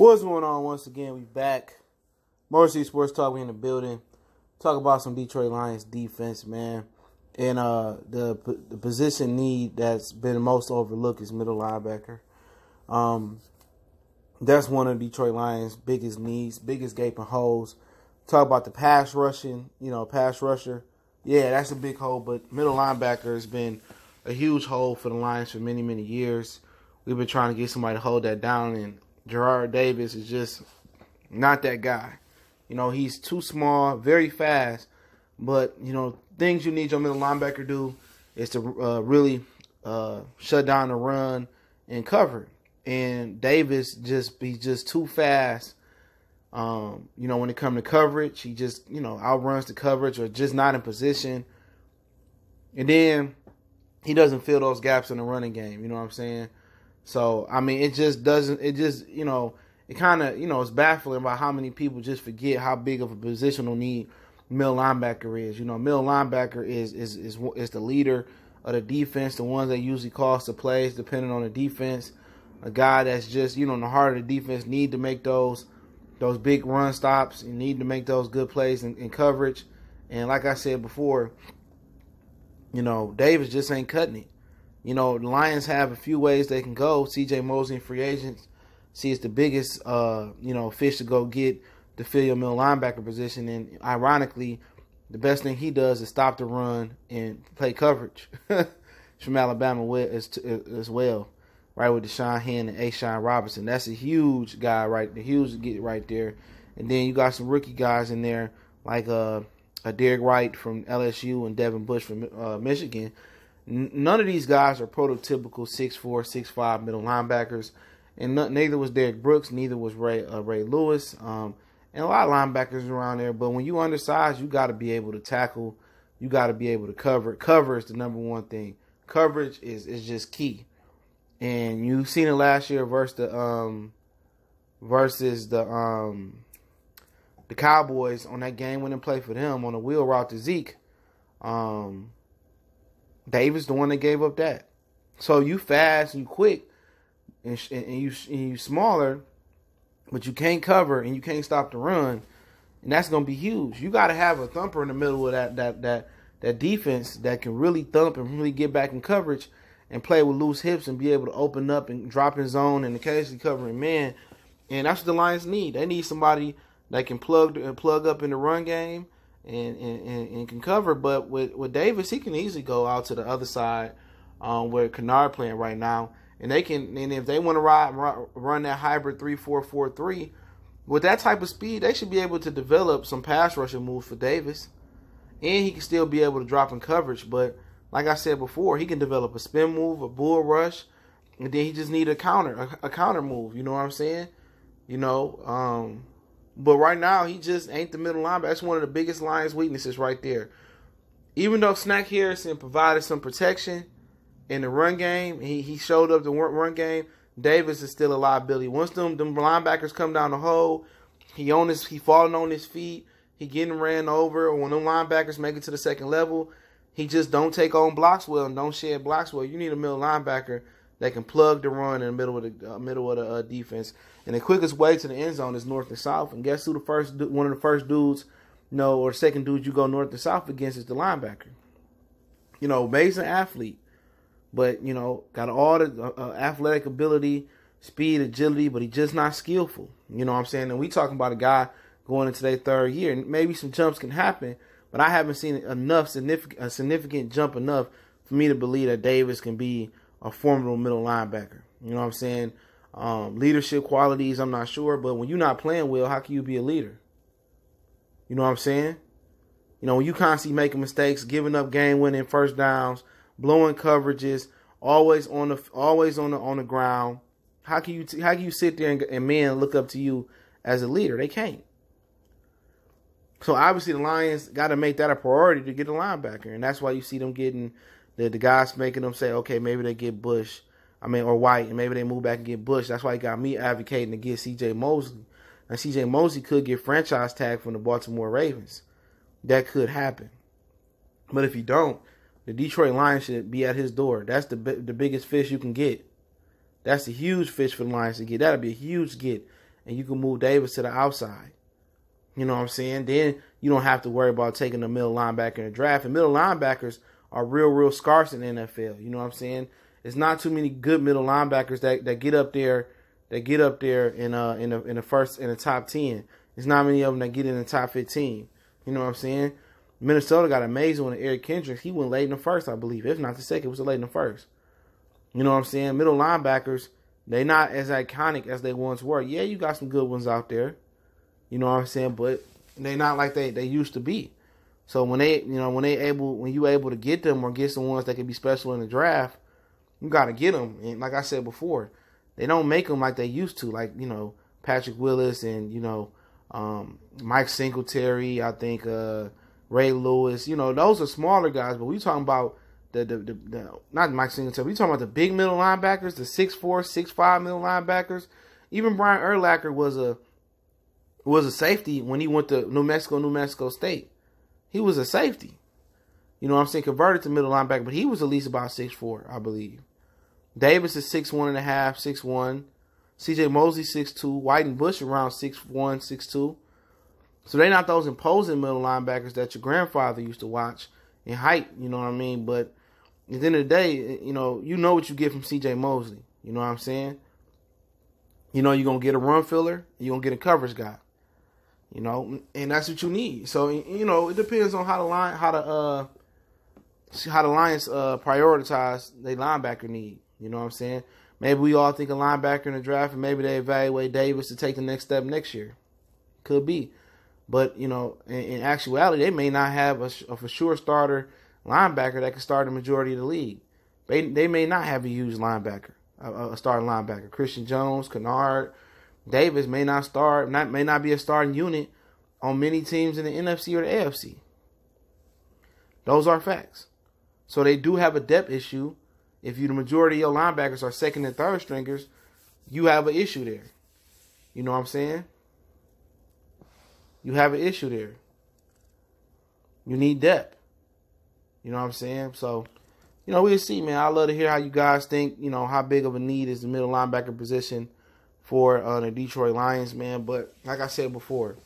What's going on? Once again, we back. Motor City Sports Talk, we in the building. Talk about some Detroit Lions defense, man. And the position need that's been most overlooked is middle linebacker. That's one of the Detroit Lions' biggest needs, biggest gaping holes. Talk about the pass rushing, pass rusher. Yeah, that's a big hole, but middle linebacker has been a huge hole for the Lions for many, many years. We've been trying to get somebody to hold that down, and Jarrad Davis is just not that guy. He's too small, very fast, but, things you need your middle linebacker to do is to really shut down the run and cover. And Davis he's just too fast. When it comes to coverage, he just, outruns the coverage or just not in position. And then he doesn't fill those gaps in the running game. You know what I'm saying? So, it just doesn't, it kind of, it's baffling about how many people just forget how big of a positional need middle linebacker is. Middle linebacker is the leader of the defense, the ones that usually calls the plays depending on the defense. A guy that's just, in the heart of the defense, need to make those big run stops and need to make those good plays in coverage. And like I said before, Davis just ain't cutting it. The Lions have a few ways they can go. C.J. Mosley and free agents see it's the biggest, fish to go get to fill your middle linebacker position. And ironically, the best thing he does is stop the run and play coverage. From Alabama as well, right, with Deshaun Hand and Ashawn Robinson. That's a huge guy, right? The huge get right there. And then you got some rookie guys in there like a Derek Wright from LSU and Devin Bush from Michigan. None of these guys are prototypical 6'4", 6'5" middle linebackers. And neither was Derek Brooks, neither was Ray Lewis. And a lot of linebackers around there. But when you undersized, you got to be able to tackle. You got to be able to cover. Cover is the number one thing. Coverage is just key. And you've seen it last year versus the Cowboys on that game-winning play for them on the wheel route to Zeke. Davis the one that gave up that. So you fast, you quick, and you smaller, but you can't cover and you can't stop the run, and that's gonna be huge. You got to have a thumper in the middle of that defense that can really thump and really get back in coverage and play with loose hips and be able to open up and drop in zone and occasionally covering man. And that's what the Lions need. They need somebody that can plug up in the run game and can cover. But with Davis, he can easily go out to the other side where Kennard playing right now. And if they want to run that hybrid 3-4-4-3, with that type of speed, they should be able to develop some pass rushing moves for Davis. And he can still be able to drop in coverage. But like I said before, he can develop a spin move, a bull rush, and then he just need a counter move. You know what I'm saying? But right now he just ain't the middle linebacker. That's one of the biggest Lions' weaknesses right there. Even though Snack Harrison provided some protection in the run game, he showed up the run game, Davis is still a liability. Once them linebackers come down the hole, he falling on his feet, he getting ran over, or when them linebackers make it to the second level, he just don't take on blocks well and don't shed blocks well. You need a middle linebacker that can plug the run in the middle of the defense. And the quickest way to the end zone is north and south. And guess who one of the first dudes, or second dudes you go north and south against is the linebacker. Amazing athlete, but got all the athletic ability, speed, agility, but he's just not skillful. You know what I'm saying? And we talking about a guy going into their third year, and maybe some jumps can happen. But I haven't seen a significant jump enough for me to believe that Davis can be a formidable middle linebacker. You know what I'm saying? Leadership qualities, I'm not sure. But when you're not playing well, how can you be a leader? You know what I'm saying? When you constantly making mistakes, giving up game-winning first downs, blowing coverages, always on the ground. How can you sit there and men look up to you as a leader? They can't. So obviously the Lions got to make that a priority to get a linebacker, and that's why you see them getting the guys making them say, okay, maybe they get Bush, or White, and maybe they move back and get Bush. That's why he got me advocating to get C.J. Mosley. And C.J. Mosley could get franchise tag from the Baltimore Ravens. That could happen, but if you don't, the Detroit Lions should be at his door. That's the biggest fish you can get. That's a huge fish for the Lions to get. That'll be a huge get. and you can move Davis to the outside. You know what I'm saying? Then you don't have to worry about taking a middle linebacker in the draft. And middle linebackers are real scarce in the NFL. You know what I'm saying? It's not too many good middle linebackers that get up there in the top 10. There's not many of them that get in the top 15. You know what I'm saying? Minnesota got amazing one. Eric Kendricks, he went late in the first, I believe. If not the second, it was late in the first. You know what I'm saying? Middle linebackers, they not as iconic as they once were. Yeah, you got some good ones out there. You know what I'm saying? But they not like they used to be. So when you able to get them or get some ones that can be special in the draft, you got to get them. And like I said before, they don't make them like they used to. Like, Patrick Willis and, Mike Singletary, I think Ray Lewis. Those are smaller guys. But we talking about the not Mike Singletary. We talking about the big middle linebackers, the 6'4", 6'5" middle linebackers. Even Brian Urlacher was a safety when he went to New Mexico State. He was a safety. You know what I'm saying? Converted to middle linebacker, but he was at least about 6'4", I believe. Davis is 6'1.5", 6'1". C.J. Mosley 6'2". White and Bush around 6'1", 6'2". So they're not those imposing middle linebackers that your grandfather used to watch in height, you know what I mean? But at the end of the day, you know what you get from C.J. Mosley. You know what I'm saying? You're going to get a run filler, you're going to get a coverage guy. And that's what you need. So, it depends on how the Lions prioritize their linebacker need. You know what I'm saying? Maybe we all think a linebacker in the draft, and maybe they evaluate Davis to take the next step next year. Could be. But, in actuality, they may not have a for sure starter linebacker that can start the majority of the league. They may not have a huge linebacker, a starting linebacker. Christian Jones, Kennard, Davis may not be a starting unit on many teams in the NFC or the AFC. Those are facts. So they do have a depth issue. If the majority of your linebackers are second and third stringers, you have an issue there. You know what I'm saying? You have an issue there. You need depth. You know what I'm saying? So, we'll see, man. I'd love to hear how you guys think, how big of a need is the middle linebacker position for the Detroit Lions, man. But like I said before,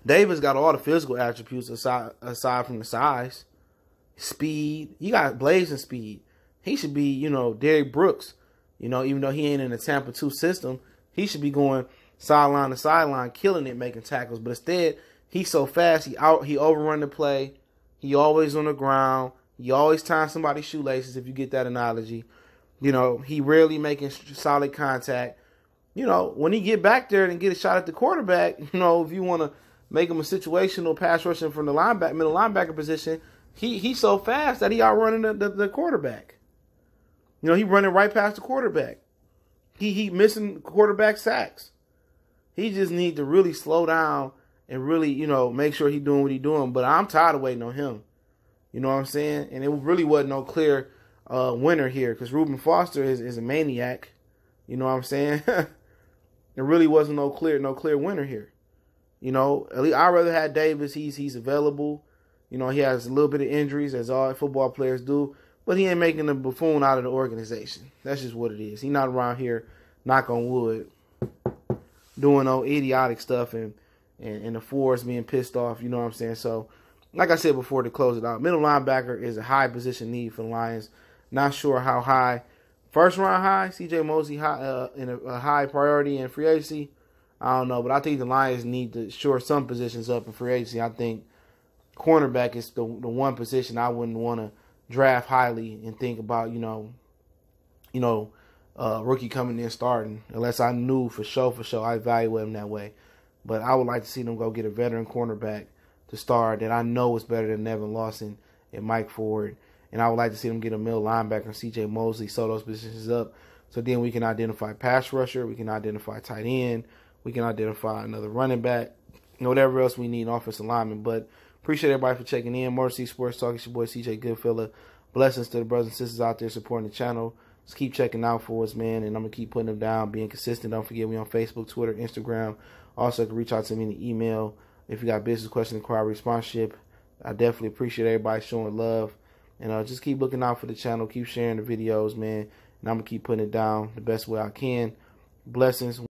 Davis got all the physical attributes aside from the size. Speed. He got blazing speed. He should be, Derrick Brooks. Even though he ain't in the Tampa 2 system, he should be going sideline to sideline, killing it, making tackles. But instead, he's so fast, he overrun the play. He always on the ground. He always tying somebody's shoelaces, if you get that analogy. He rarely making solid contact. When he get back there and get a shot at the quarterback, if you want to make him a situational pass rushing from the middle linebacker position, he's so fast that he outrunning the quarterback. He running right past the quarterback. He missing quarterback sacks. He just need to really slow down and really, make sure he doing what he doing. But I'm tired of waiting on him. You know what I'm saying? And it really wasn't no clear winner here, because Reuben Foster is a maniac. You know what I'm saying? There really wasn't no clear winner here. At least I'd rather have Davis. He's available. He has a little bit of injuries, as all football players do, but he ain't making a buffoon out of the organization. That's just what it is. He's not around here, knock on wood, doing no idiotic stuff and the fours being pissed off. You know what I'm saying? So, like I said before, to close it out, middle linebacker is a high position need for the Lions. Not sure how high. First round high, C.J. Mosley high, in a high priority in free agency. I don't know, but I think the Lions need to shore some positions up in free agency. I think cornerback is the one position I wouldn't want to draft highly and think about, rookie coming in starting, unless I knew for sure I evaluate him that way. But I would like to see them go get a veteran cornerback to start that I know is better than Nevin Lawson and Mike Ford. And I would like to see them get a middle linebacker, C.J. Mosley, sew those positions up. So then we can identify pass rusher, we can identify tight end, we can identify another running back, whatever else we need in offensive lineman. But appreciate everybody for checking in. More C Sports Talk. It's your boy CJ Goodfella. Blessings to the brothers and sisters out there supporting the channel. Just keep checking out for us, man. And I'm going to keep putting them down, being consistent. Don't forget, we on Facebook, Twitter, Instagram. Also, you can reach out to me in the email if you got business question, inquiry, sponsorship. I definitely appreciate everybody showing love. And just keep looking out for the channel. Keep sharing the videos, man. And I'm going to keep putting it down the best way I can. Blessings.